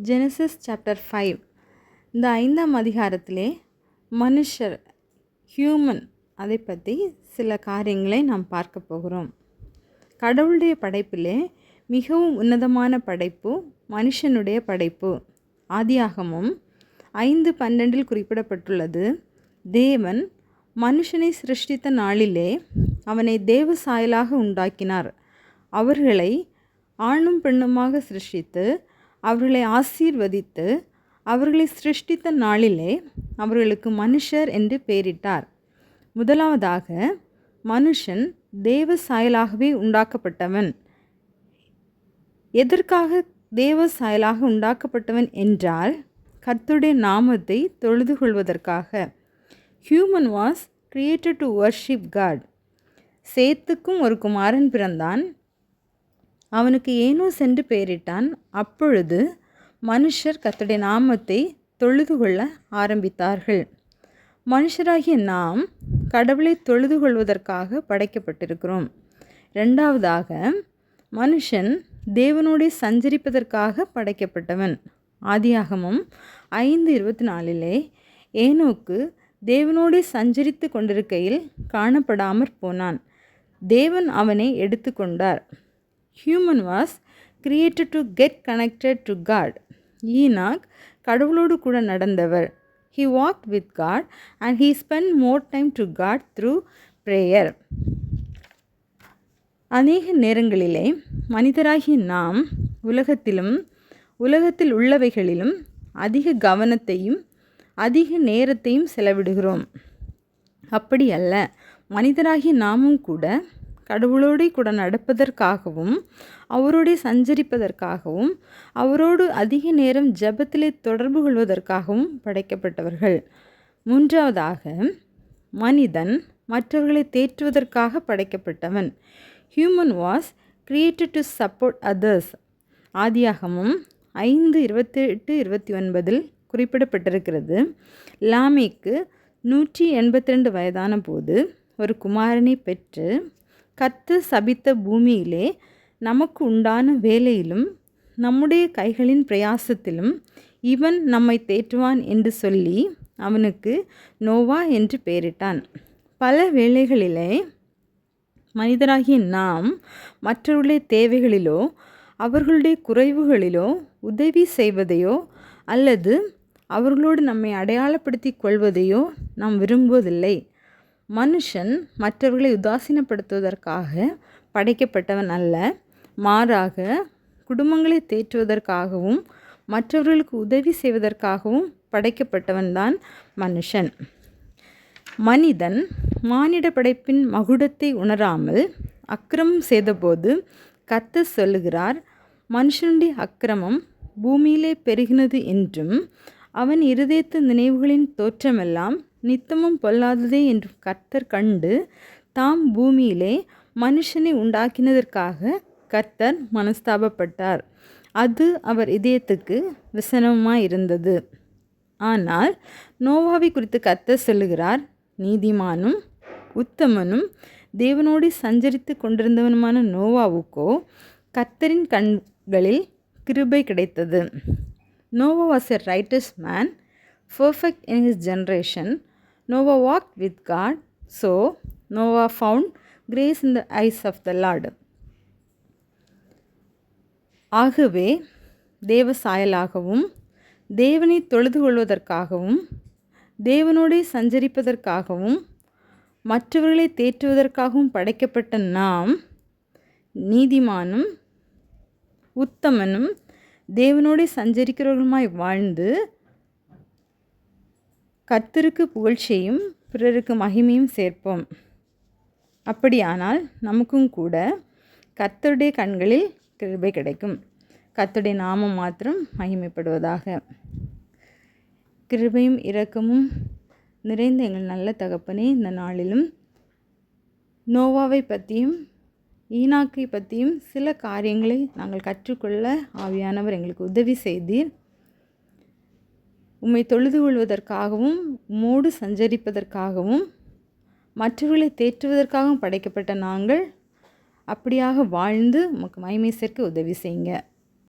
Genesis chapter 5. இந்த 5ஆம் அதிகாரத்திலே மனுஷர் ஹியூமன் அதை பற்றி சில காரியங்களை நாம் பார்க்க போகிறோம். கடவுளுடைய படைப்பிலே மிகவும் உன்னதமான படைப்பு மனுஷனுடைய படைப்பு. ஆதியாகமம் 5:12 குறிப்பிடப்பட்டுள்ளது. தேவன் மனுஷனை சிருஷ்டித்த நாளிலே அவனை தேவ சாயலாக உண்டாக்கினார். அவர்களை ஆணும் பெண்ணுமாக சிருஷ்டித்து அவர்களை ஆசீர்வதித்து அவர்களை சிருஷ்டித்த நாளிலே அவர்களுக்கு மனுஷர் என்று பெயரிட்டார். முதலாவதாக மனுஷன் தேவ சாயலாகவே உண்டாக்கப்பட்டவன். எதற்காக தேவ சாயலாக உண்டாக்கப்பட்டவன் என்றால் கர்த்தருடைய நாமத்தை தொழுது கொள்வதற்காக. Human was created to worship God. சேத்துக்கும் ஒரு குமாரன் பிறந்தான். அவனுக்கு ஏனோஸ் என்று பெயரிட்டான். அப்பொழுது மனுஷர் கர்த்தருடைய நாமத்தை தொழுது கொள்ள ஆரம்பித்தார்கள். மனுஷராகிய நாம் கடவுளை தொழுது கொள்வதற்காக படைக்கப்பட்டிருக்கிறோம். இரண்டாவதாக மனுஷன் தேவனோடு சஞ்சரிப்பதற்காக படைக்கப்பட்டவன். ஆதியாகமம் 5:24 ஏனோக்கு தேவனோடு சஞ்சரித்து கொண்டிருக்கையில் காணப்படாமற் போனான். தேவன் அவனை எடுத்து கொண்டார். Human was created to get connected to God. ENOC கடவுளோடு கூட நடந்தவர். He walked with God and he spent more time to God through prayer. அநேக நேரங்களிலே மனிதராகிய நாம் உலகத்தில் உள்ளவைகளிலும் அதிக கவனத்தையும் அதிக நேரத்தையும் செலவிடுகிறோம். அப்படி அல்ல, மனிதராகிய நாமும் கூட கடவுளோடு கூட நடப்பதற்காகவும் அவரோடு சஞ்சரிப்பதற்காகவும் அவரோடு அதிக நேரம் ஜெபத்திலே தொடர்பு கொள்வதற்காகவும் படைக்கப்பட்டவர்கள். மூன்றாவதாக மனிதன் மற்றவர்களை தேற்றுவதற்காக படைக்கப்பட்டவன். Human was created to support others. ஆதியாகமம் 5:28-29 குறிப்பிடப்பட்டிருக்கிறது. லாமேக்கு 182 வயதான போது ஒரு குமாரனை பெற்று கர்த்தர் சபித்த பூமியிலே நமக்கு உண்டான வேலையிலும் நம்முடைய கைகளின் பிரயாசத்திலும் இவன் நம்மை தேற்றுவான் என்று சொல்லி அவனுக்கு நோவா என்று பெயரிட்டான். பல வேளைகளிலே மனிதராகிய நாம் மற்றவர்களுடைய தேவைகளிலோ அவர்களுடைய குறைவுகளிலோ உதவி செய்வதையோ அல்லது அவர்களோடு நம்மை அடையாளப்படுத்தி கொள்வதையோ நாம் விரும்புவதில்லை. மனுஷன் மற்றவர்களை உதாசீனப்படுத்துவதற்காக படைக்கப்பட்டவன் அல்ல, மாறாக குடும்பங்களை தேற்றுவதற்காகவும் மற்றவர்களுக்கு உதவி செய்வதற்காகவும் படைக்கப்பட்டவன்தான் மனுஷன். மனிதன் மானிட படைப்பின் மகுடத்தை உணராமல் அக்கிரமம் செய்தபோது கர்த்தர் சொல்லுகிறார், மனுஷனுடைய அக்கிரமம் பூமியிலே பெருகினது என்றும் அவன் இருதயத்து நினைவுகளின் தோற்றமெல்லாம் நித்தமும் பொல்லாததே என்று கர்த்தர் கண்டு தாம் பூமியிலே மனுஷனை உண்டாக்கினதற்காக கர்த்தர் மனஸ்தாபப்பட்டார். அது அவர் இதயத்துக்கு விசனமாயிருந்தது. ஆனால் நோவாவை குறித்து கர்த்தர் சொல்லுகிறார், நீதிமானும் உத்தமனும் தேவனோடு சஞ்சரித்து கொண்டிருந்தவனுமான நோவாவுக்கோ கர்த்தரின் கண்களில் கிருபை கிடைத்தது. Noah was a righteous man, perfect in his generation. Noah walked with God, so Noah found grace in the eyes of the Lord. ஆகவே தேவ சாயலாகவும் தேவனை தொழுது கொள்வதற்காகவும் தேவனோடு சஞ்சரிப்பதற்காகவும் மற்றவர்களை தேற்றுவதற்காகவும் படைக்கப்பட்ட நாம் நீதிமானும் உத்தமனும் தேவனோடு சஞ்சரிக்கிறவர்களுமாய் வாழ்ந்து கர்த்தருக்கு புகழ்ச்சியும் பிறருக்கு மகிமையும் சேர்ப்போம். அப்படியானால் நமக்கும் கூட கர்த்தருடைய கண்களில் கிருபை கிடைக்கும். கர்த்தருடைய நாமம் மாத்திரம் மகிமைப்படுவதாக. கிருபையும் இரக்கமும் நிறைந்த எங்கள் நல்ல தகப்பனே, இந்த நாளிலும் நோவாவை பற்றியும் ஈனாக்கை பற்றியும் சில காரியங்களை நாங்கள் கற்றுக்கொள்ள ஆவியானவர் எங்களுக்கு உதவி செய்தீர். உம்மை தொழுது கொள்வதற்காகவும் உம்மோடு சஞ்சரிப்பதற்காகவும் மற்றவர்களை தேற்றுவதற்காகவும் படைக்கப்பட்ட நாங்கள் அப்படியாக வாழ்ந்து உமக்கு மகிமை சேர்க்க உதவி செய்யுங்க.